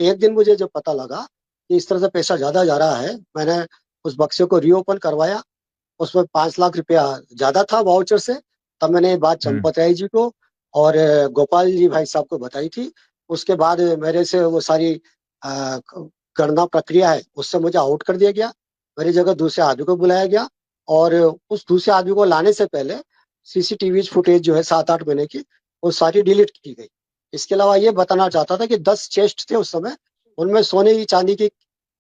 एक दिन मुझे जब पता लगा कि इस तरह से पैसा ज्यादा जा रहा है, मैंने उस बक्से को रीओपन करवाया। उसमें 5 लाख रुपया ज्यादा था वाउचर से। तब मैंने ये बात हम्म। चंपत राय जी को और गोपाल जी भाई साहब को बताई थी। उसके बाद मेरे से वो सारी गणना प्रक्रिया है उससे मुझे आउट कर दिया गया। मेरी जगह दूसरे आदमी को बुलाया गया। और उस दूसरे आदमी को लाने से पहले सीसीटीवी फुटेज जो है 7-8 महीने की, वो सारी डिलीट की गई। इसके अलावा ये बताना चाहता था कि 10 चेस्ट थे उस समय। उनमें सोने की चांदी की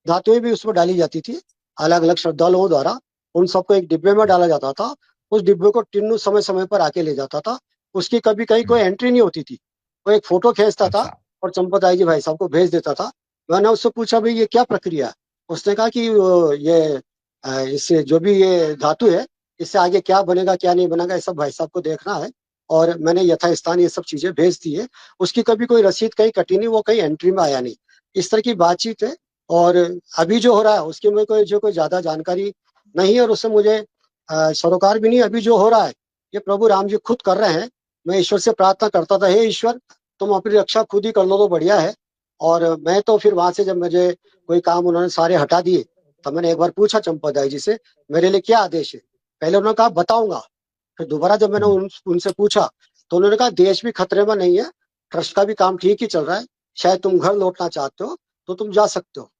धातुएं भी उसमें डाली जाती थी, अलग अलग श्रद्धालुओं द्वारा। उन सबको एक डिब्बे में डाला जाता था। उस डिब्बे को टिन्नू समय समय पर आके ले जाता था। उसकी कभी कहीं कोई हम्म। एंट्री नहीं होती थी। वो एक फोटो खींचता था अच्छा। और चंपत जी भाई साहब को भेज देता था। मैंने उससे पूछा भाई ये क्या प्रक्रिया है। उसने कहा कि ये इससे जो भी ये धातु है, इससे आगे क्या बनेगा क्या नहीं बनेगा ये सब भाई साहब को देखना है। और मैंने यथास्थान ये सब चीजें भेज दी है। उसकी कभी कोई रसीद कहीं कटी नहीं, वो कहीं एंट्री में आया नहीं। इस तरह की बातचीत है। और अभी जो हो रहा है उसकी मुझे कोई ज्यादा जानकारी नहीं है। और उससे मुझे सरोकार भी नहीं। अभी जो हो रहा है ये प्रभु राम जी खुद कर रहे हैं। मैं ईश्वर से प्रार्थना करता था, हे ईश्वर तुम अपनी रक्षा खुद ही कर लो तो बढ़िया है। और मैं तो फिर वहां से जब मुझे कोई काम उन्होंने सारे हटा दिए, तब मैंने एक बार पूछा चंपादाई जी से मेरे लिए क्या आदेश है। पहले उन्होंने कहा बताऊंगा। फिर दोबारा जब मैंने हम्म। उनसे पूछा तो उन्होंने कहा देश भी खतरे में नहीं है, ट्रस्ट का भी काम ठीक ही चल रहा है, शायद तुम घर लौटना चाहते हो तो तुम जा सकते हो।